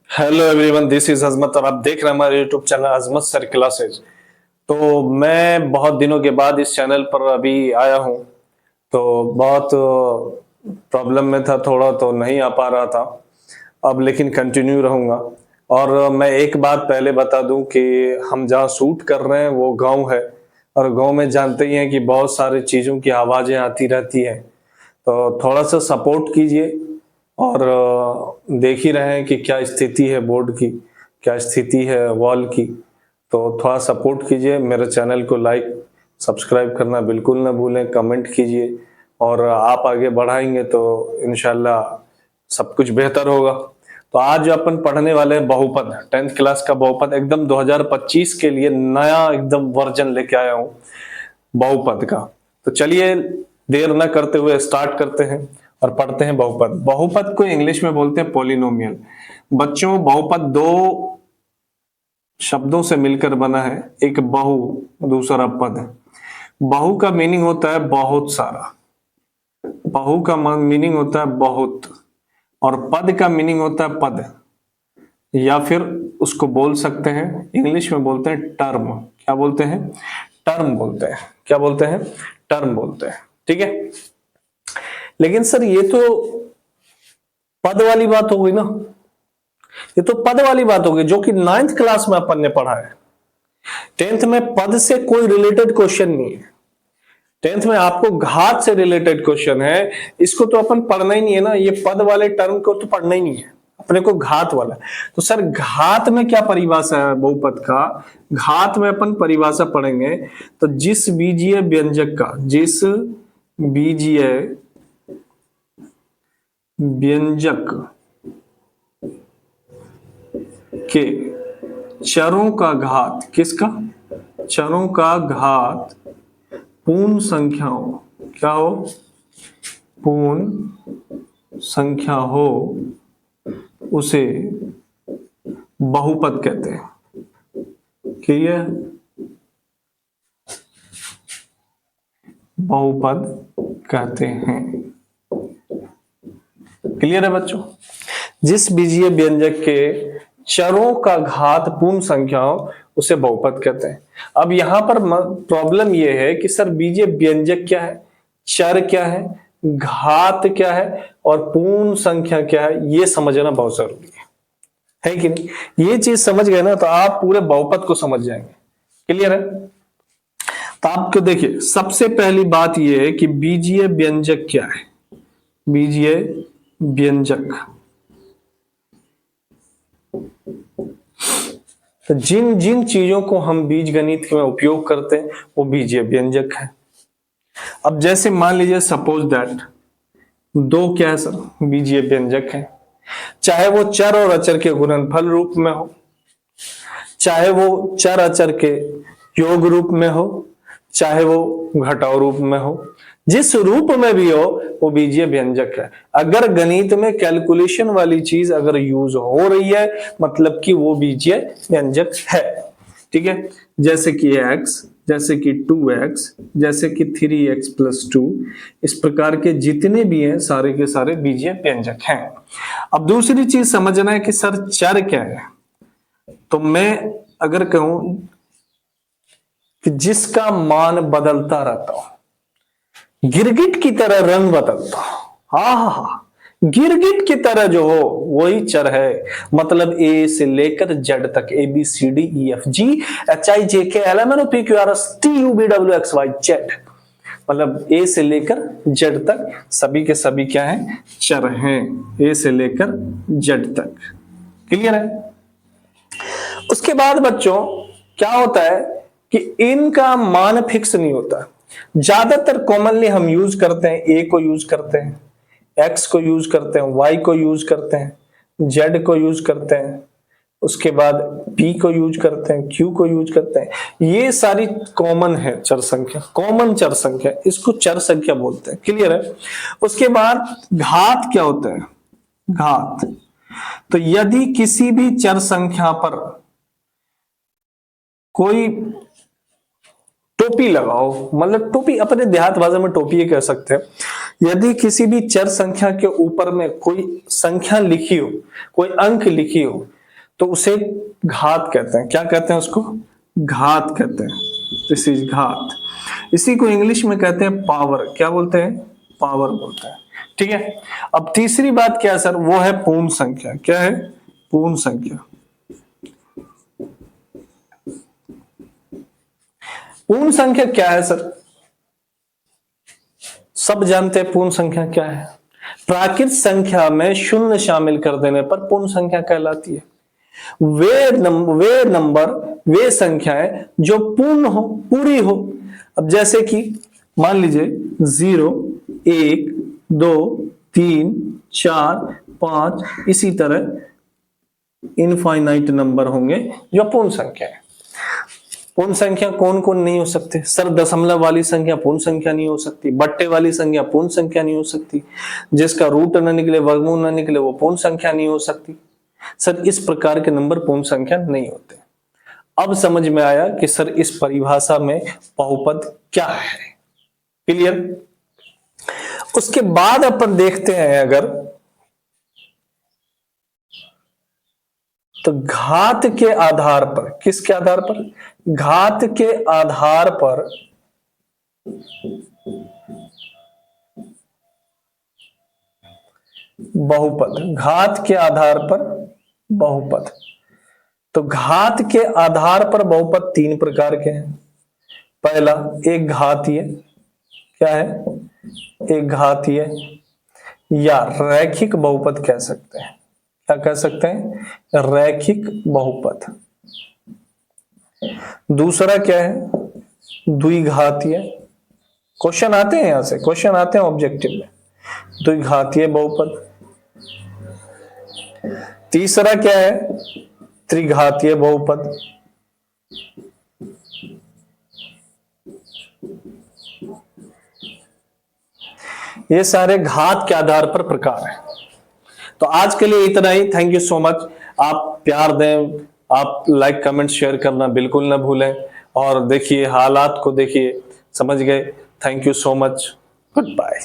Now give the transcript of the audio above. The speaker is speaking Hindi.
हेलो एवरीवन, दिस इज अजमत और आप देख रहे हैं हमारे यूट्यूब चैनल अजमत सर क्लासेज। तो मैं बहुत दिनों के बाद इस चैनल पर अभी आया हूँ। तो बहुत प्रॉब्लम में था, थोड़ा तो नहीं आ पा रहा था। अब लेकिन कंटिन्यू रहूँगा। और मैं एक बात पहले बता दूं कि हम जहाँ शूट कर रहे हैं वो गांव है। और गांव में जानते ही हैं कि बहुत सारी चीज़ों की आवाज़ें आती रहती हैं। तो थोड़ा सा सपोर्ट कीजिए। और देख ही रहे हैं कि क्या स्थिति है बोर्ड की, क्या स्थिति है वॉल की। तो थोड़ा सपोर्ट कीजिए, मेरे चैनल को लाइक सब्सक्राइब करना बिल्कुल ना भूलें, कमेंट कीजिए। और आप आगे बढ़ाएंगे तो इंशाल्लाह सब कुछ बेहतर होगा। तो आज अपन पढ़ने वाले हैं बहुपद, 10th क्लास का बहुपद, एकदम 2025 के लिए नया एकदम वर्जन लेके आया हूँ बहुपद का। तो चलिए देर न करते हुए स्टार्ट करते हैं और पढ़ते हैं बहुपद। बहुपद को इंग्लिश में बोलते हैं पॉलिनोमियल। बच्चों, बहुपद दो शब्दों से मिलकर बना है, एक बहु, दूसरा पद। बहु का मीनिंग होता है बहुत सारा, बहु का मीनिंग होता है बहुत, और पद का मीनिंग होता है पद, या फिर उसको बोल सकते हैं, इंग्लिश में बोलते हैं टर्म। क्या बोलते हैं? टर्म बोलते हैं। क्या बोलते हैं? टर्म बोलते हैं। ठीक है। लेकिन सर ये तो पद वाली बात हो गई ना, ये तो पद वाली बात हो गई जो कि 9th क्लास में अपन ने पढ़ा है। 10th में पद से कोई रिलेटेड क्वेश्चन नहीं है। 10th में आपको घात से रिलेटेड क्वेश्चन है, इसको तो अपन पढ़ना ही नहीं है ना। ये पद वाले टर्म को तो पढ़ना ही नहीं है अपने को, घात वाला। तो सर घात में क्या परिभाषा है बहुपद का? घात में अपन परिभाषा पढ़ेंगे तो जिस बीजीय व्यंजक का, जिस बीजीय व्यंजक के चरों का घात, किसका? चरों का घात पूर्ण संख्याओं, क्या हो? पूर्ण संख्या हो, उसे बहुपद कहते हैं। क्लियर? बहुपद कहते हैं। क्लियर है बच्चों? जिस बीजीय व्यंजक के चरों का घात पूर्ण संख्या हो उसे बहुपद कहते हैं। अब यहां पर प्रॉब्लम यह है कि सर बीजीय व्यंजक क्या है, चर क्या है, घात क्या है और पूर्ण संख्या क्या है, ये समझना बहुत जरूरी है कि नहीं? ये चीज समझ गए ना तो आप पूरे बहुपद को समझ जाएंगे। क्लियर है? तो आपको देखिए, सबसे पहली बात यह है कि बीजीय व्यंजक क्या है। बीजीय व्यंजक तो जिन जिन चीजों को हम बीजगणित में उपयोग करते हैं वो बीजीय व्यंजक है। अब जैसे मान लीजिए सपोज दैट दो क्या है सर, बीजीय व्यंजक है। चाहे वो चर और अचर के गुणनफल रूप में हो, चाहे वो चर अचर के योग रूप में हो, चाहे वो घटाव रूप में हो, जिस रूप में भी हो वो बीजीय व्यंजक है। अगर गणित में कैलकुलेशन वाली चीज अगर यूज हो रही है मतलब कि वो बीजीय व्यंजक है। ठीक है। जैसे कि x, जैसे कि 2x, जैसे कि 3x + 2, इस प्रकार के जितने भी हैं सारे के सारे बीजीय व्यंजक हैं। अब दूसरी चीज समझना है कि सर चर क्या है। तो मैं अगर कहूं कि जिसका मान बदलता रहता हो, गिरगिट की तरह रंग बदलता हो, हा, गिरगिट की तरह जो हो वही चर है। मतलब ए से लेकर जेड तक, ABCDEFGHIJKLMNOPQRSTUVWXYZ, मतलब ए से लेकर जेड तक सभी के सभी क्या हैं? चर हैं, ए से लेकर जेड तक। क्लियर है? उसके बाद बच्चों क्या होता है कि इनका मान फिक्स नहीं होता। ज्यादातर कॉमनली हम यूज करते हैं, ए को यूज करते हैं, एक्स को यूज करते हैं, वाई को यूज करते हैं, जेड को यूज करते हैं, उसके बाद पी को यूज करते हैं, क्यू को यूज करते हैं। ये सारी कॉमन है चर संख्या, कॉमन चर संख्या, इसको चर संख्या बोलते हैं। क्लियर है? उसके बाद घात क्या होता है? घात तो यदि किसी भी चर संख्या पर कोई टोपी लगाओ, मतलब टोपी अपने देहात भाषा में टोपी कह सकते हैं। यदि किसी भी चर संख्या के ऊपर में कोई संख्या लिखी हो, कोई अंक लिखी हो, तो उसे घात कहते हैं। क्या कहते हैं उसको? घात कहते हैं। दिस इज घात। इसी को इंग्लिश में कहते हैं पावर। क्या बोलते हैं? पावर बोलते हैं। ठीक है। अब तीसरी बात क्या है सर? वो है पूर्ण संख्या। क्या है? पूर्ण संख्या। पूर्ण संख्या क्या है सर? सब जानते हैं पूर्ण संख्या क्या है। प्राकृत संख्या में शून्य शामिल कर देने पर पूर्ण संख्या कहलाती है। वे संख्याएं जो पूर्ण हो, पूरी हो। अब जैसे कि मान लीजिए 0, 1, 2, 3, 4, 5, इसी तरह इनफाइनाइट नंबर होंगे जो पूर्ण संख्या है। पूर्ण संख्या कौन कौन नहीं हो सकते सर? दशमलव वाली संख्या पूर्ण संख्या नहीं हो सकती, बट्टे वाली संख्या पूर्ण संख्या नहीं हो सकती, जिसका रूट न निकले, वर्गमूल न निकले, वो पूर्ण संख्या नहीं हो सकती। सर इस प्रकार के नंबर पूर्ण संख्या नहीं होते। अब समझ में आया कि सर इस परिभाषा में बहुपद क्या है। क्लियर? उसके बाद अपन देखते हैं अगर तो घात के आधार पर, किसके आधार पर? घात के आधार पर बहुपद। घात के आधार पर बहुपद। तो घात के आधार पर बहुपद तीन प्रकार के हैं। पहला एक घातीय। क्या है? एक घातीय या रैखिक बहुपद कह सकते हैं। क्या कह सकते हैं? रैखिक बहुपद। दूसरा क्या है? द्विघातीय। क्वेश्चन आते हैं, यहां से क्वेश्चन आते हैं ऑब्जेक्टिव में। द्विघातीय बहुपद। तीसरा क्या है? त्रिघातीय बहुपद। ये सारे घात के आधार पर प्रकार हैं। तो आज के लिए इतना ही। Thank you so much. आप प्यार दें, आप लाइक कमेंट शेयर करना बिल्कुल ना भूलें। और देखिए हालात को, देखिए समझ गए। Thank you so much. Good bye.